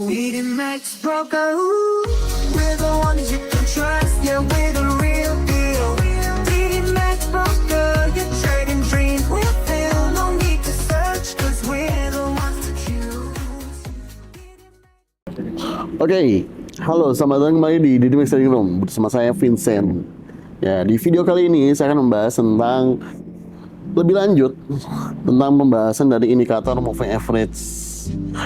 Meeting Max Broker, we're the ones you can trust. Yeah, we're the real deal. Meeting Max Broker, your trading dreams will fill. No need to search, cause we're the ones to choose. Oke, halo, selamat datang kembali di Didi Max Trading Room bersama saya Vincent. Ya, di video kali ini saya akan membahas tentang lebih lanjut tentang pembahasan dari indikator moving average,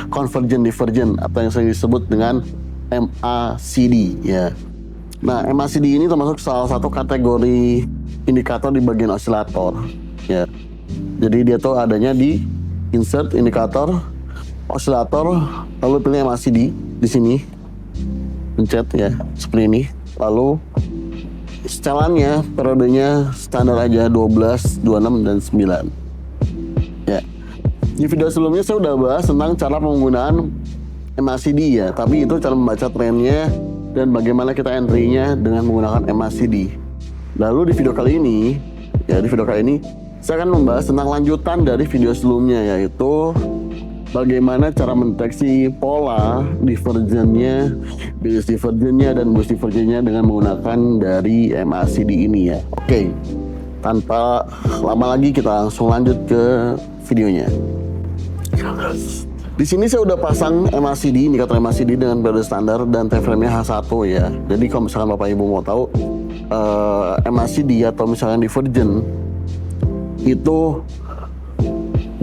convergent divergent atau yang sering disebut dengan MACD ya. Nah, MACD ini termasuk salah satu kategori indikator di bagian osilator ya. Jadi dia tuh adanya di insert indikator osilator, lalu pilih MACD di sini, pencet ya seperti ini, lalu setelannya periodenya standar aja 12, 26 dan 9 ya. Di video sebelumnya saya udah bahas tentang cara penggunaan MACD ya, tapi itu cara membaca trennya dan bagaimana kita entry-nya dengan menggunakan MACD. Lalu di video kali ini saya akan membahas tentang lanjutan dari video sebelumnya, yaitu bagaimana cara mendeteksi pola divergennya, bearish divergennya, dan bullish divergennya dengan menggunakan dari MACD ini ya. Oke, tanpa lama lagi kita langsung lanjut ke videonya. Di sini saya udah pasang MACD, indikator MACD dengan periode standar dan time frame-nya H1 ya. Jadi kalau misalkan Bapak Ibu mau tahu MACD atau misalkan divergent itu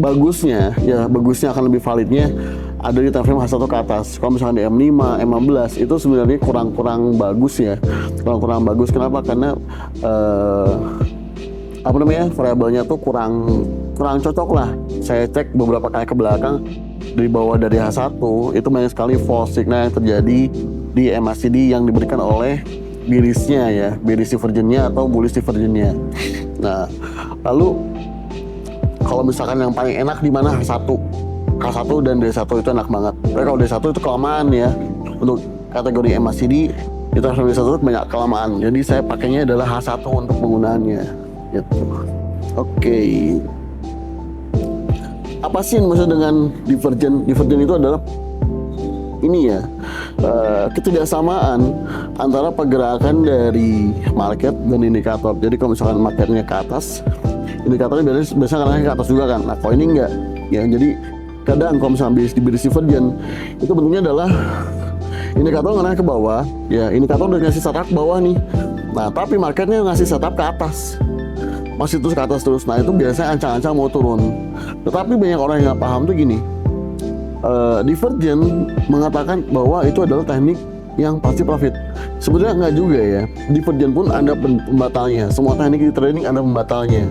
bagusnya akan lebih validnya ada di time frame H1 ke atas. Kalau misalkan di M5, M15 itu sebenarnya kurang bagus ya. Kurang bagus. Kenapa? Karena variabelnya tuh kurang cocok lah. Saya cek beberapa kali ke belakang di bawah dari H1 itu banyak sekali false signal yang terjadi di MACD yang diberikan oleh bearishnya ya, bearish divergentnya atau bullish divergentnya. Nah, lalu kalau misalkan yang paling enak di mana H1 dan D1 itu enak banget. Tapi kalau D1 itu kelamaan ya. Untuk kategori MACD itu D1 itu banyak kelamaan. Jadi saya pakainya adalah H1 untuk penggunaannya. Gitu. Oke. Apa sih yang maksud dengan divergent? Divergent itu adalah ini ya, ketidaksamaan antara pergerakan dari market dan indikator. Jadi kalau misalkan marketnya ke atas, indikatornya biasanya ngarahnya ke atas juga kan. Nah, kalau ini enggak ya. Jadi kadang kalau misalnya di bearish divergent itu bentuknya adalah indikator ngarahnya ke bawah ya, indikator udah ngasih setup ke bawah nih. Nah, tapi marketnya ngasih setup ke atas, masih terus ke atas terus. Nah, itu biasanya ancang-ancang mau turun. Tetapi banyak orang yang nggak paham tuh gini, divergent mengatakan bahwa itu adalah teknik yang pasti profit. Sebenarnya nggak juga ya. Divergent pun ada pembatalnya. Semua teknik di trading ada pembatalnya.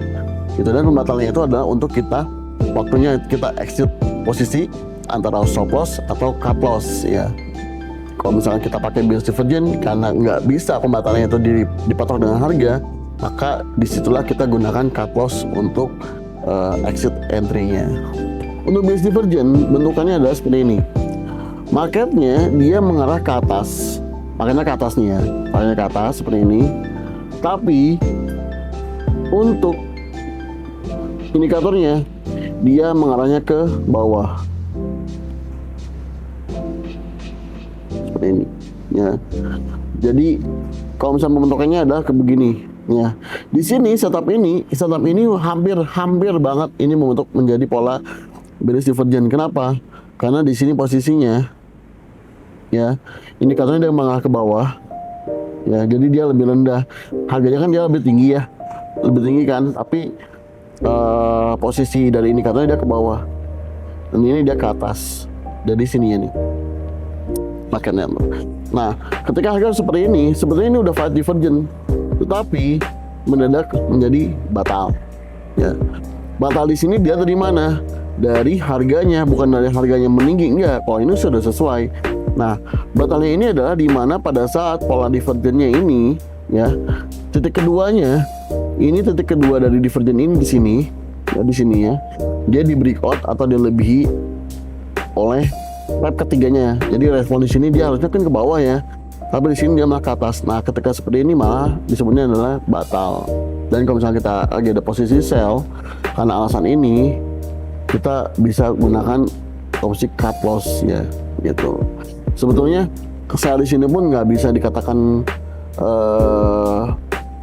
Gitu, dan pembatalnya itu adalah untuk waktunya kita exit posisi antara stop loss atau cut loss ya. Kalau misalnya kita pakai bearish divergent karena nggak bisa pembatalnya itu dipatok dengan harga, maka disitulah kita gunakan cut loss untuk exit entry-nya. Untuk bearish divergent bentukannya adalah seperti ini. Marketnya dia mengarah ke atas, makanya ke atas nih ya, makanya ke atas seperti ini. Tapi untuk indikatornya dia mengarahnya ke bawah seperti ini ya. Jadi kalau misalnya pembentukannya adalah ke begini ya. Di sini setup ini hampir banget ini membentuk menjadi pola bearish divergent. Kenapa? Karena di sini posisinya ya, indikatornya dia mengarah ke bawah ya. Jadi dia lebih rendah, harganya kan dia lebih tinggi ya, lebih tinggi kan, tapi posisi dari indikatornya dia ke bawah dan ini dia ke atas dari sini ya nih marketnya. Nah, ketika harga seperti ini, sebetulnya ini udah valid divergent, tetapi mendadak menjadi batal ya. Batal di sini dia dari mana? Dari harganya, bukan dari harganya meninggi, enggak. Kalau ini sudah sesuai. Nah, batalnya ini adalah di mana pada saat pola divergentnya ini ya, titik keduanya, ini titik kedua dari divergent ini di sini ya, di sini ya, dia di breakout atau dilebihi oleh rep ketiganya. Jadi respon di sini dia harusnya kan ke bawah ya, tapi di sini dia malah ke atas. Nah, ketika seperti ini malah disebutnya adalah batal. Dan kalau misalnya kita lagi ada posisi sell karena alasan ini, kita bisa gunakan opsi cut loss ya, gitu. sebetulnya sel di sini pun nggak bisa dikatakan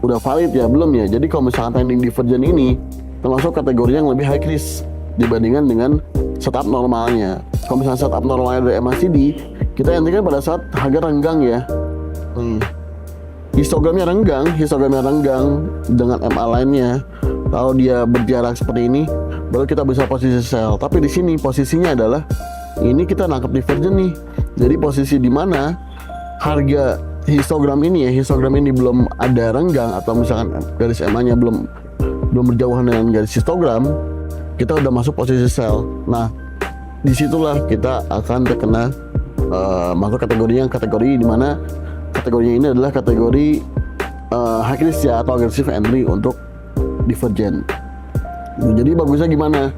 udah valid ya, belum ya. Jadi kalau misalkan pending divergent ini termasuk kategori yang lebih high risk dibandingkan dengan setup normalnya. Kalau misalnya setup normalnya dari MACD, kita hentikan pada saat harga renggang ya. Histogramnya renggang dengan MA line-nya. Kalau dia berjarak seperti ini, baru kita bisa posisi sell. Tapi di sini posisinya adalah ini kita nangkep divergent nih. Jadi posisi di mana harga histogram ini belum ada renggang atau misalkan garis MA-nya belum berjauhan dengan garis histogram, kita udah masuk posisi sell. Nah, disitulah kita akan terkena masuk kategori di mana kategorinya ini adalah kategori high risk ya, atau aggressive entry untuk divergent. Jadi bagusnya gimana?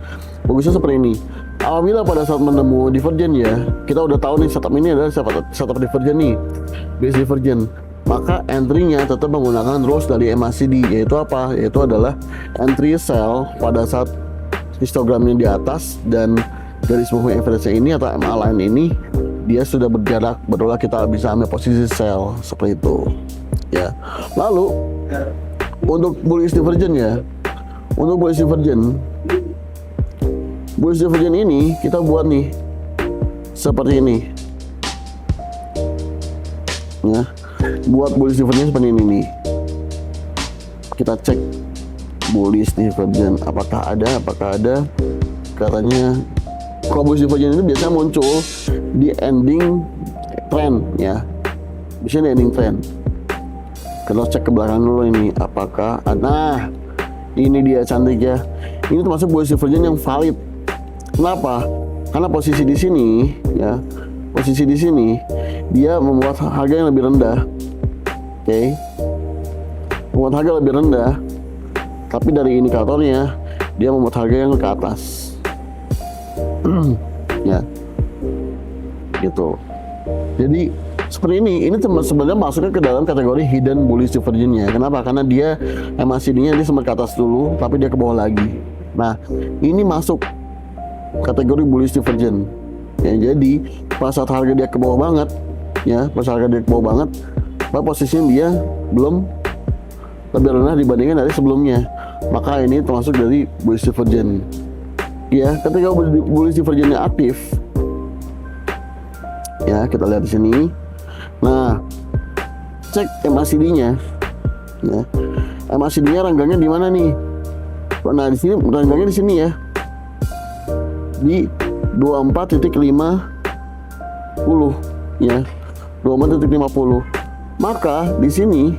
Bagusnya seperti ini. Apabila pada saat menemu divergent ya, kita udah tahu nih setup ini adalah setup divergent nih, base divergent. Maka entry-nya tetap menggunakan rules dari MACD, yaitu apa? Yaitu adalah entry sell pada saat histogramnya di atas dan garis moving average ini atau MA line ini dia sudah berjarak, barulah kita bisa ambil posisi sell seperti itu ya. Lalu untuk bullish divergent ya, untuk bullish divergent ini kita buat nih seperti ini ya. Buat bullish divergent seperti ini nih, kita cek bullish divergent apakah ada. Katanya kalau bullish divergent itu biasanya muncul di ending trend ya, biasanya di ending trend. Kita cek ke belakang dulu ini apakah nah ini dia cantik ya, ini termasuk bullish divergent yang valid. Kenapa? Karena posisi di sini ya, posisi di sini dia membuat harga yang lebih rendah. Oke. Membuat harga lebih rendah, tapi dari indikatornya dia membuat harga yang ke atas. Ya. Gitu. Jadi seperti ini sebenarnya masuknya ke dalam kategori hidden bullish divergence ya. Kenapa? Karena dia MACD-nya dia sempat ke atas dulu, tapi dia ke bawah lagi. Nah, ini masuk kategori bullish divergence. Ya, jadi pas saat harga dia ke bawah banget, ya, maka posisinya dia belum lebih rendah dibandingkan dari sebelumnya. Maka ini termasuk dari bullish divergence. Ya, ketika bullish divergence-nya aktif, ya kita lihat di sini. Nah, cek MACD-nya. Ya, MACD-nya renggangnya di mana nih? Nah, di sini renggangnya di sini ya. Di 24.50 ya. 24.50. Maka di sini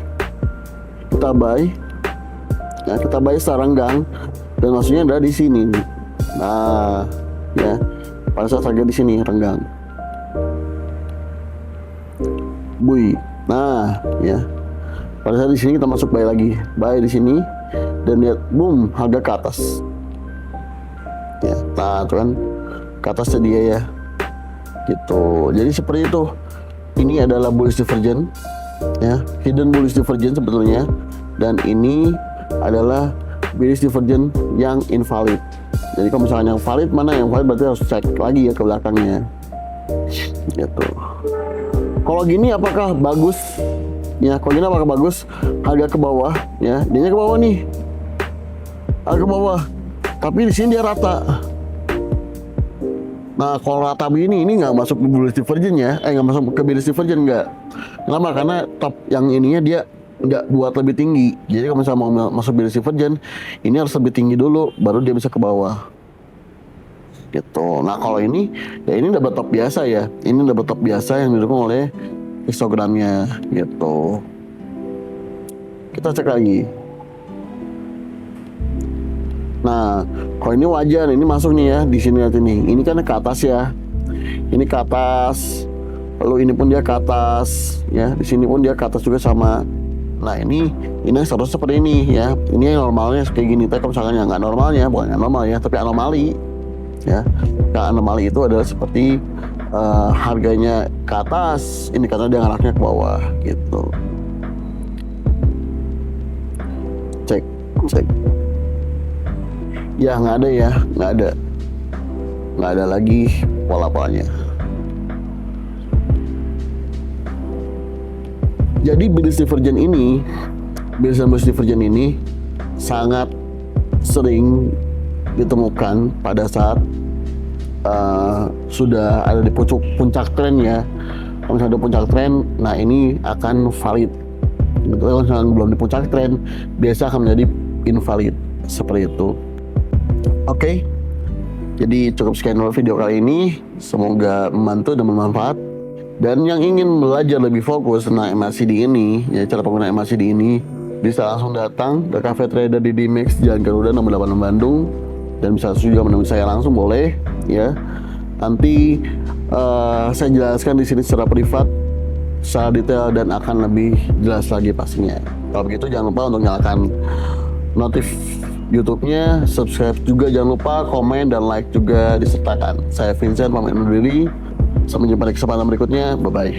kita buy. Ya, kita buy secara renggang dan maksudnya ada di sini nih. Nah, ya. Pada saat harga di sini renggang. Nah, ya. Pada saat di sini kita masuk buy lagi. Buy di sini dan lihat boom, harga ke atas. Ya, nah itu kan ke atasnya dia ya. Gitu. Jadi seperti itu. Ini adalah bullish divergence ya, hidden bullish divergence sebetulnya, dan ini adalah bullish divergence yang invalid. Jadi kalau misalnya yang valid, mana yang valid berarti harus cek lagi ya ke belakangnya. Gitu. Kalau gini apakah bagus? Ya, kalau gini apakah bagus? Harga ke bawah ya, dia ke bawah nih. Harga ke bawah. Tapi di sini dia rata. Nah, kalau rata begini, ini nggak masuk ke bullish divergence ya, nggak masuk ke bullish divergence nggak. Kenapa? Karena top yang ininya dia nggak buat lebih tinggi. Jadi kalau misalnya mau masuk bullish divergence, ini harus lebih tinggi dulu, baru dia bisa ke bawah. Gitu. Nah, kalau ini, ya ini double top biasa ya. Ini double top biasa yang didukung oleh histogramnya. Gitu. Kita cek lagi. Nah, kalau ini wajar, ini masuk nih ya di sini, lihat ini. Ini kan ke atas ya. Ini ke atas. Lalu ini pun dia ke atas ya. Di sini pun dia ke atas juga sama. Nah, ini seharusnya seperti ini ya. Ini yang normalnya kayak gini. Tapi kalau misalkan yang nggak normalnya, bukan yang normal ya, tapi anomali ya. Yang anomali itu adalah seperti harganya ke atas, ini karena dia ngaraknya ke bawah gitu. Cek. Ya nggak ada ya, nggak ada lagi pola-polanya. Jadi British Divergent ini sangat sering ditemukan pada saat sudah ada di puncak tren ya. Kalau misalnya ada puncak tren, nah ini akan valid. Kalau misalnya belum di puncak tren, biasa akan menjadi invalid seperti itu. Oke, jadi cukup sekian dulu video kali ini. Semoga membantu dan bermanfaat. Dan yang ingin belajar lebih fokus tentang MACD ini, ya cara penggunaan MACD ini, bisa langsung datang ke Cafe Trader di Dimex Jalan Garuda nomor 8 Bandung, dan bisa juga menemui saya langsung boleh ya. Nanti saya jelaskan di sini secara privat, secara detail, dan akan lebih jelas lagi pastinya. Kalau begitu jangan lupa untuk nyalakan notif YouTube-nya, subscribe juga jangan lupa, komen dan like juga disertakan. Saya Vincent pamit undur diri. Sampai jumpa di kesempatan berikutnya. Bye bye.